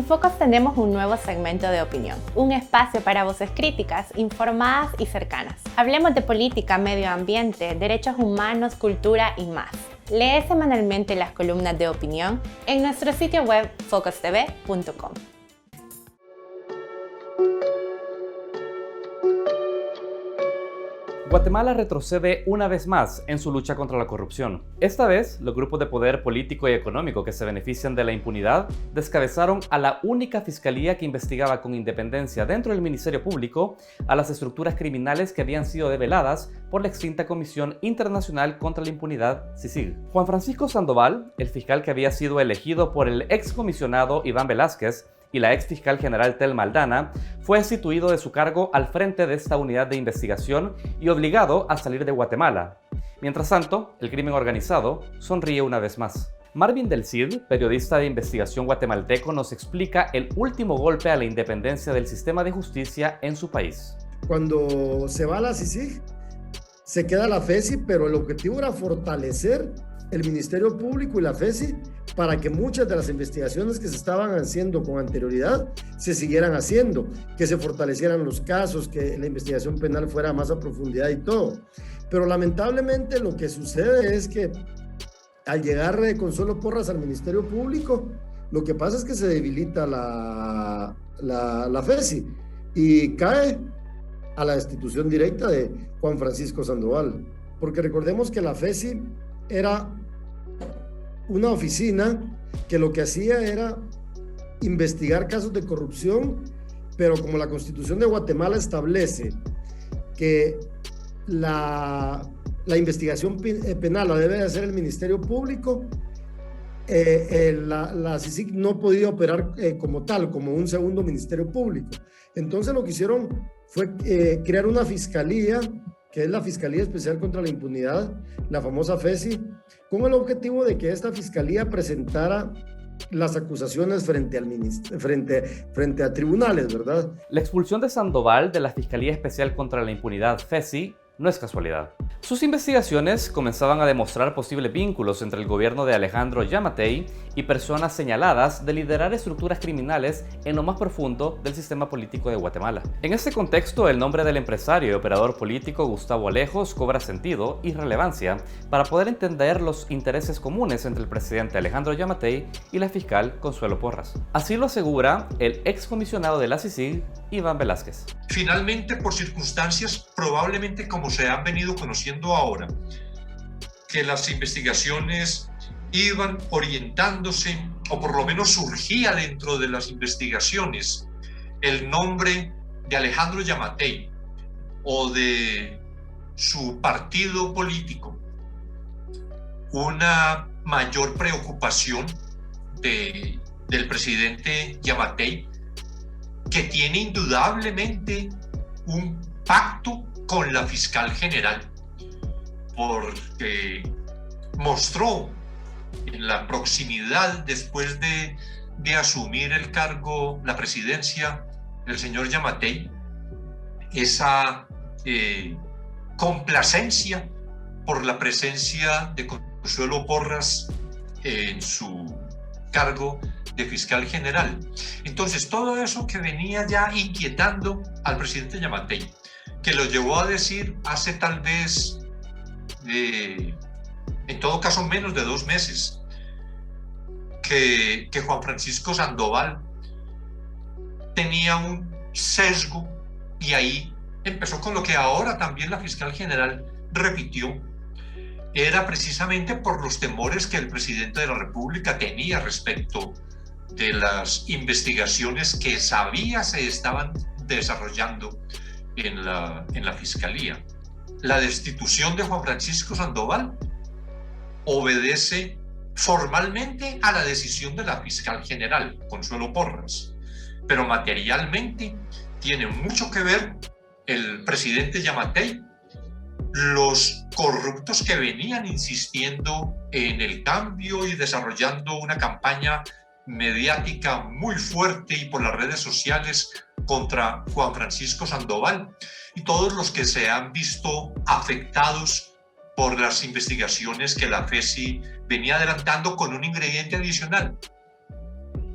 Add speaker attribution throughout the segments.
Speaker 1: Focus tenemos un nuevo segmento de opinión, un espacio para voces críticas, informadas y cercanas. Hablemos de política, medio ambiente, derechos humanos, cultura y más. Lee semanalmente las columnas de opinión en nuestro sitio web focustv.com.
Speaker 2: Guatemala retrocede una vez más en su lucha contra la corrupción. Esta vez, los grupos de poder político y económico que se benefician de la impunidad descabezaron a la única fiscalía que investigaba con independencia dentro del Ministerio Público a las estructuras criminales que habían sido develadas por la extinta Comisión Internacional contra la Impunidad, CICIG. Juan Francisco Sandoval, el fiscal que había sido elegido por el excomisionado Iván Velásquez, y la ex fiscal general Telma Aldana, fue destituido de su cargo al frente de esta unidad de investigación y obligado a salir de Guatemala. Mientras tanto, el crimen organizado sonríe una vez más. Marvin del Cid, periodista de investigación guatemalteco, nos explica el último golpe a la independencia del sistema de justicia en su país.
Speaker 3: Cuando se va la CICIG, se queda la FESI, pero el objetivo era fortalecer el Ministerio Público y la FESI para que muchas de las investigaciones que se estaban haciendo con anterioridad se siguieran haciendo, que se fortalecieran los casos, que la investigación penal fuera más a profundidad y todo. Pero lamentablemente lo que sucede es que al llegar Consuelo Porras al Ministerio Público, lo que pasa es que se debilita la FESI y cae a la destitución directa de Juan Francisco Sandoval. Porque recordemos que la FESI era una oficina que lo que hacía era investigar casos de corrupción, pero como la Constitución de Guatemala establece que la investigación penal la debe de hacer el Ministerio Público, la CICIG no podía operar como tal, como un segundo Ministerio Público. Entonces lo que hicieron fue crear una fiscalía, que es la Fiscalía Especial contra la Impunidad, la famosa FESI, con el objetivo de que esta fiscalía presentara las acusaciones frente a tribunales, ¿verdad?
Speaker 2: La expulsión de Sandoval de la Fiscalía Especial contra la Impunidad, FESI, no es casualidad. Sus investigaciones comenzaban a demostrar posibles vínculos entre el gobierno de Alejandro Yamatei y personas señaladas de liderar estructuras criminales en lo más profundo del sistema político de Guatemala. En este contexto, el nombre del empresario y operador político Gustavo Alejos cobra sentido y relevancia para poder entender los intereses comunes entre el presidente Alejandro Yamatei y la fiscal Consuelo Porras. Así lo asegura el excomisionado de la CICIG, Iván Velásquez.
Speaker 4: Finalmente, por circunstancias probablemente como se han venido conociendo ahora, que las investigaciones iban orientándose, o por lo menos surgía dentro de las investigaciones, el nombre de Alejandro Yamatei o de su partido político, una mayor preocupación del presidente Yamatei, que tiene indudablemente un pacto con la fiscal general, porque mostró en la proximidad después de asumir el cargo, la presidencia, el señor Yamatei, esa complacencia por la presencia de Consuelo Porras en su cargo de fiscal general. Entonces, todo eso que venía ya inquietando al presidente Yamatei, que lo llevó a decir hace tal vez, en todo caso, menos de 2 meses, que Juan Francisco Sandoval tenía un sesgo, y ahí empezó con lo que ahora también la fiscal general repitió. Era precisamente por los temores que el presidente de la República tenía respecto de las investigaciones que sabía se estaban desarrollando en la Fiscalía. La destitución de Juan Francisco Sandoval obedece formalmente a la decisión de la fiscal general, Consuelo Porras, pero materialmente tiene mucho que ver el presidente Yamatei, los corruptos que venían insistiendo en el cambio y desarrollando una campaña mediática muy fuerte y por las redes sociales contra Juan Francisco Sandoval, y todos los que se han visto afectados por las investigaciones que la FESI venía adelantando, con un ingrediente adicional: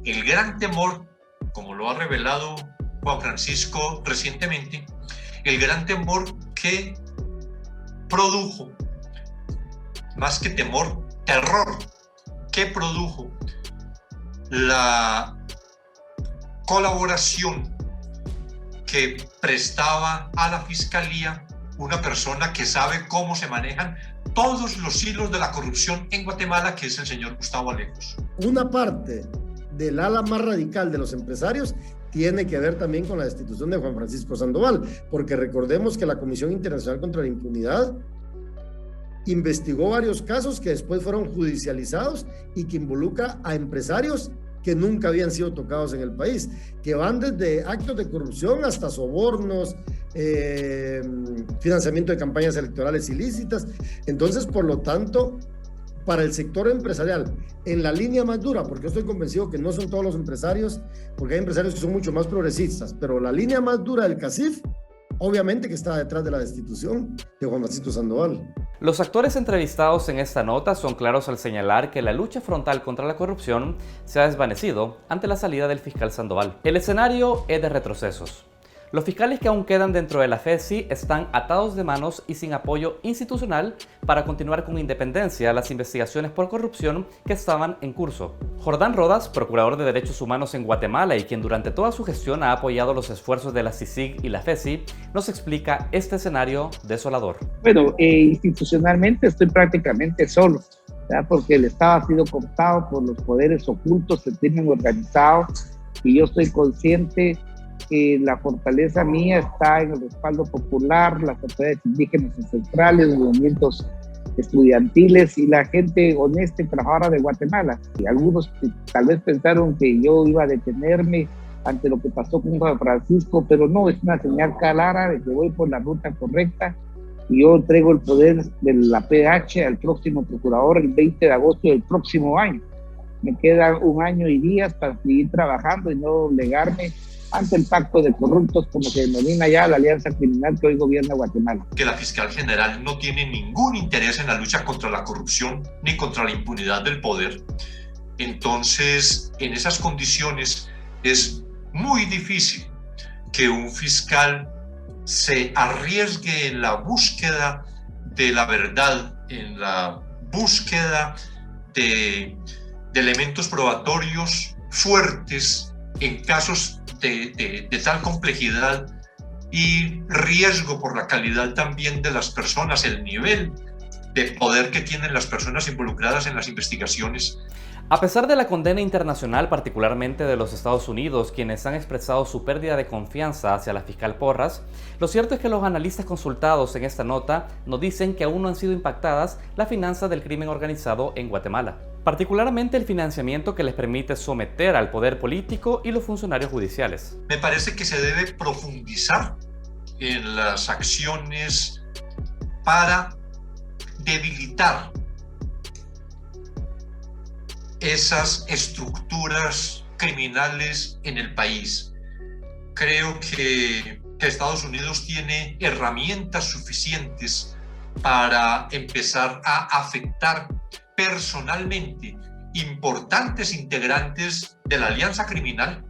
Speaker 4: el gran temor como lo ha revelado Juan Francisco recientemente, el gran temor que produjo, más que temor, terror, que produjo la colaboración que prestaba a la Fiscalía una persona que sabe cómo se manejan todos los hilos de la corrupción en Guatemala, que es el señor Gustavo Alejos.
Speaker 3: Una parte del ala más radical de los empresarios tiene que ver también con la destitución de Juan Francisco Sandoval, porque recordemos que la Comisión Internacional contra la Impunidad investigó varios casos que después fueron judicializados y que involucra a empresarios que nunca habían sido tocados en el país, que van desde actos de corrupción hasta sobornos, financiamiento de campañas electorales ilícitas. Entonces, por lo tanto, para el sector empresarial, en la línea más dura, porque yo estoy convencido que no son todos los empresarios, porque hay empresarios que son mucho más progresistas, pero la línea más dura del CACIF, obviamente que está detrás de la destitución de Juan Francisco Sandoval.
Speaker 2: Los actores entrevistados en esta nota son claros al señalar que la lucha frontal contra la corrupción se ha desvanecido ante la salida del fiscal Sandoval. El escenario es de retrocesos. Los fiscales que aún quedan dentro de la FESI están atados de manos y sin apoyo institucional para continuar con independencia las investigaciones por corrupción que estaban en curso. Jordán Rodas, procurador de Derechos Humanos en Guatemala y quien durante toda su gestión ha apoyado los esfuerzos de la CICIG y la FESI, nos explica este escenario desolador.
Speaker 5: Bueno, institucionalmente estoy prácticamente solo, ¿verdad? Porque el Estado ha sido cooptado por los poderes ocultos, el crimen organizado, y yo estoy consciente que la fortaleza mía está en el respaldo popular, las autoridades indígenas ancestrales, los movimientos estudiantiles y la gente honesta y trabajadora de Guatemala. Y algunos tal vez pensaron que yo iba a detenerme ante lo que pasó con Juan Francisco, pero no, es una señal clara de que voy por la ruta correcta y yo entrego el poder de la PH al próximo procurador el 20 de agosto del próximo año. Me queda un año y días para seguir trabajando y no doblegarme ante el pacto de corruptos, como se denomina ya la alianza criminal que hoy gobierna Guatemala.
Speaker 4: Que la fiscal general no tiene ningún interés en la lucha contra la corrupción ni contra la impunidad del poder. Entonces, en esas condiciones es muy difícil que un fiscal se arriesgue en la búsqueda de la verdad, en la búsqueda de elementos probatorios fuertes en casos de tal complejidad y riesgo por la calidad también de las personas, el nivel de poder que tienen las personas involucradas en las investigaciones.
Speaker 2: A pesar de la condena internacional, particularmente de los Estados Unidos, quienes han expresado su pérdida de confianza hacia la fiscal Porras, lo cierto es que los analistas consultados en esta nota nos dicen que aún no han sido impactadas las finanzas del crimen organizado en Guatemala, particularmente el financiamiento que les permite someter al poder político y los funcionarios judiciales.
Speaker 4: Me parece que se debe profundizar en las acciones para debilitar esas estructuras criminales en el país. Creo que Estados Unidos tiene herramientas suficientes para empezar a afectar personalmente importantes integrantes de la alianza criminal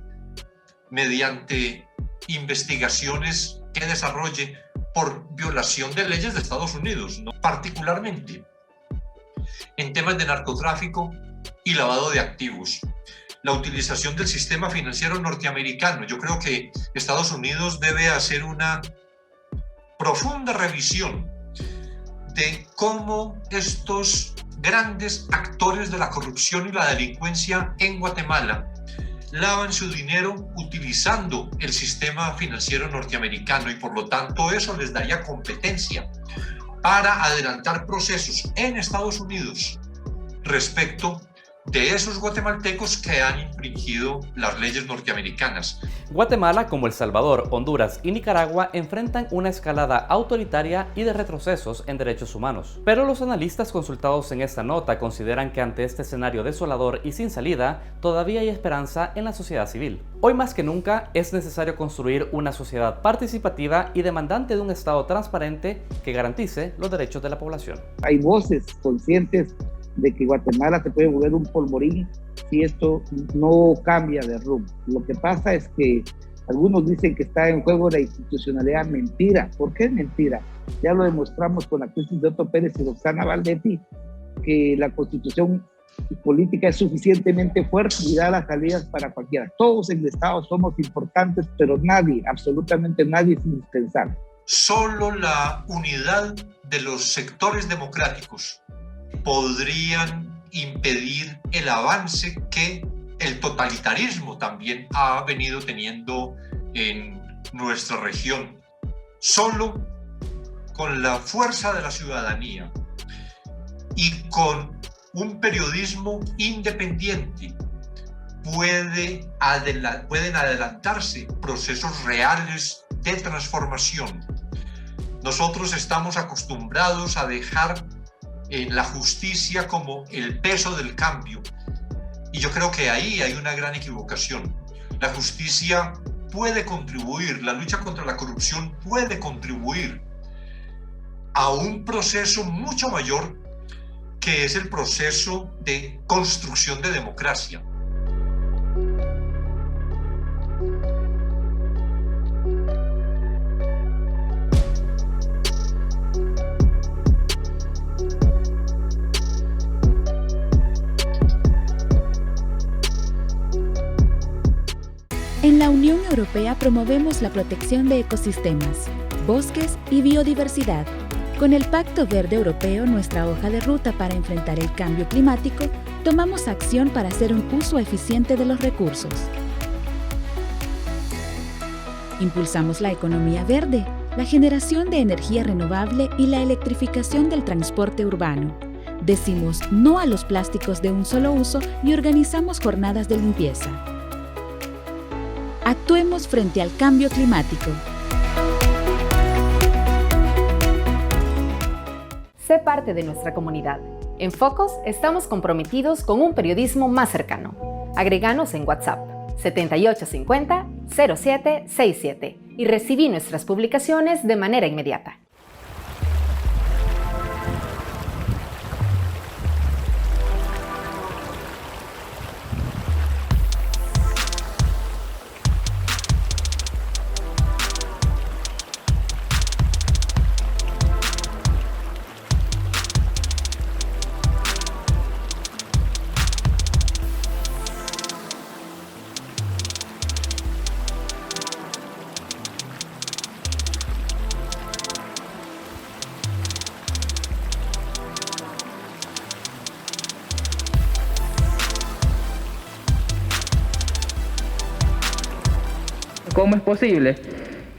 Speaker 4: mediante investigaciones que desarrolle por violación de leyes de Estados Unidos, ¿no? Particularmente en temas de narcotráfico y lavado de activos. La utilización del sistema financiero norteamericano. Yo creo que Estados Unidos debe hacer una profunda revisión de cómo estos grandes actores de la corrupción y la delincuencia en Guatemala lavan su dinero utilizando el sistema financiero norteamericano y por lo tanto eso les daría competencia para adelantar procesos en Estados Unidos respecto de esos guatemaltecos que han infringido las leyes norteamericanas.
Speaker 2: Guatemala, como El Salvador, Honduras y Nicaragua, enfrentan una escalada autoritaria y de retrocesos en derechos humanos. Pero los analistas consultados en esta nota consideran que ante este escenario desolador y sin salida, todavía hay esperanza en la sociedad civil. Hoy más que nunca es necesario construir una sociedad participativa y demandante de un Estado transparente que garantice los derechos de la población.
Speaker 5: Hay voces conscientes de que Guatemala se puede volver un polvorín si esto no cambia de rumbo. Lo que pasa es que algunos dicen que está en juego la institucionalidad. Mentira. ¿Por qué es mentira? Ya lo demostramos con la crisis de Otto Pérez y Roxana Valdetti, que la constitución política es suficientemente fuerte y da las salidas para cualquiera. Todos en el Estado somos importantes, pero nadie, absolutamente nadie es indispensable.
Speaker 4: Solo la unidad de los sectores democráticos podrían impedir el avance que el totalitarismo también ha venido teniendo en nuestra región. Solo con la fuerza de la ciudadanía y con un periodismo independiente pueden adelantarse procesos reales de transformación. Nosotros estamos acostumbrados a dejar en la justicia como el peso del cambio, y yo creo que ahí hay una gran equivocación. La justicia puede contribuir, la lucha contra la corrupción puede contribuir a un proceso mucho mayor, que es el proceso de construcción de democracia.
Speaker 6: En la Unión Europea promovemos la protección de ecosistemas, bosques y biodiversidad. Con el Pacto Verde Europeo, nuestra hoja de ruta para enfrentar el cambio climático, tomamos acción para hacer un uso eficiente de los recursos. Impulsamos la economía verde, la generación de energía renovable y la electrificación del transporte urbano. Decimos no a los plásticos de un solo uso y organizamos jornadas de limpieza. Actuemos frente al cambio climático.
Speaker 7: Sé parte de nuestra comunidad. En Focos estamos comprometidos con un periodismo más cercano. Agréganos en WhatsApp 7850-0767 y recibí nuestras publicaciones de manera inmediata.
Speaker 8: ¿Cómo es posible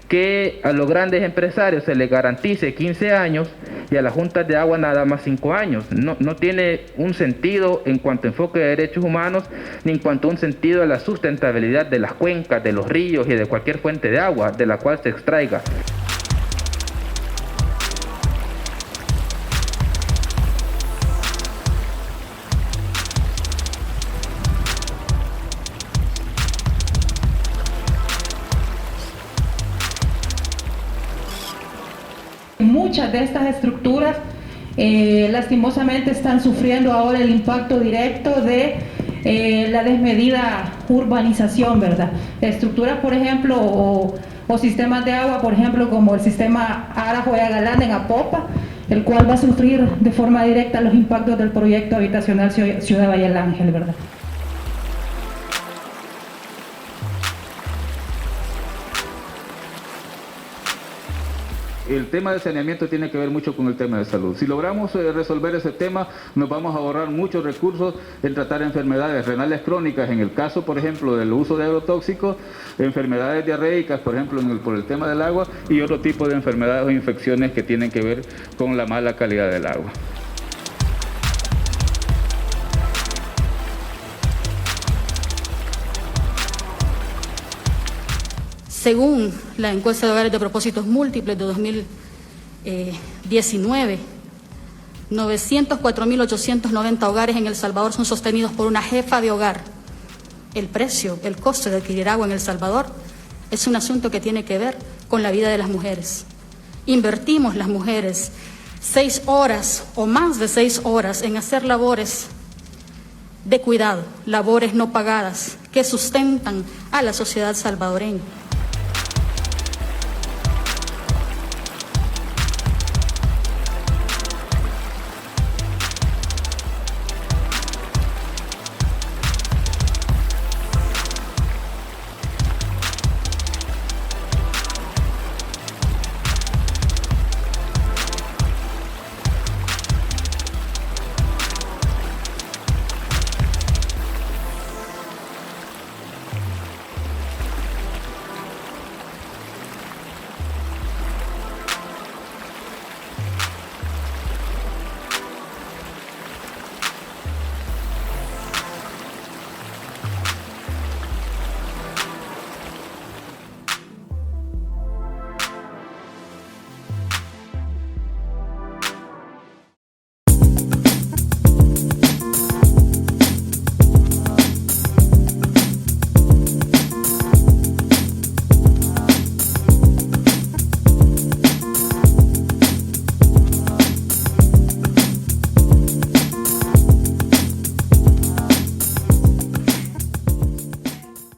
Speaker 8: que a los grandes empresarios se les garantice 15 años y a las juntas de agua nada más 5 años? No tiene un sentido en cuanto a enfoque de derechos humanos, ni en cuanto a un sentido de la sustentabilidad de las cuencas, de los ríos y de cualquier fuente de agua de la cual se extraiga.
Speaker 9: Muchas de estas estructuras lastimosamente están sufriendo ahora el impacto directo de la desmedida urbanización, ¿verdad? Estructuras, por ejemplo, o sistemas de agua, por ejemplo, como el sistema Ara-Joya-Galán en Apopa, el cual va a sufrir de forma directa los impactos del proyecto habitacional Ciudad Valle del Ángel, ¿verdad?
Speaker 8: El tema de saneamiento tiene que ver mucho con el tema de salud. Si logramos resolver ese tema, nos vamos a ahorrar muchos recursos en tratar enfermedades renales crónicas, en el caso, por ejemplo, del uso de agrotóxicos, enfermedades diarreicas, por ejemplo, por el tema del agua, y otro tipo de enfermedades o infecciones que tienen que ver con la mala calidad del agua.
Speaker 10: Según la encuesta de hogares de propósitos múltiples de 2019, 904.890 hogares en El Salvador son sostenidos por una jefa de hogar. El costo de adquirir agua en El Salvador es un asunto que tiene que ver con la vida de las mujeres. Invertimos las mujeres 6 horas o más de 6 horas en hacer labores de cuidado, labores no pagadas que sustentan a la sociedad salvadoreña.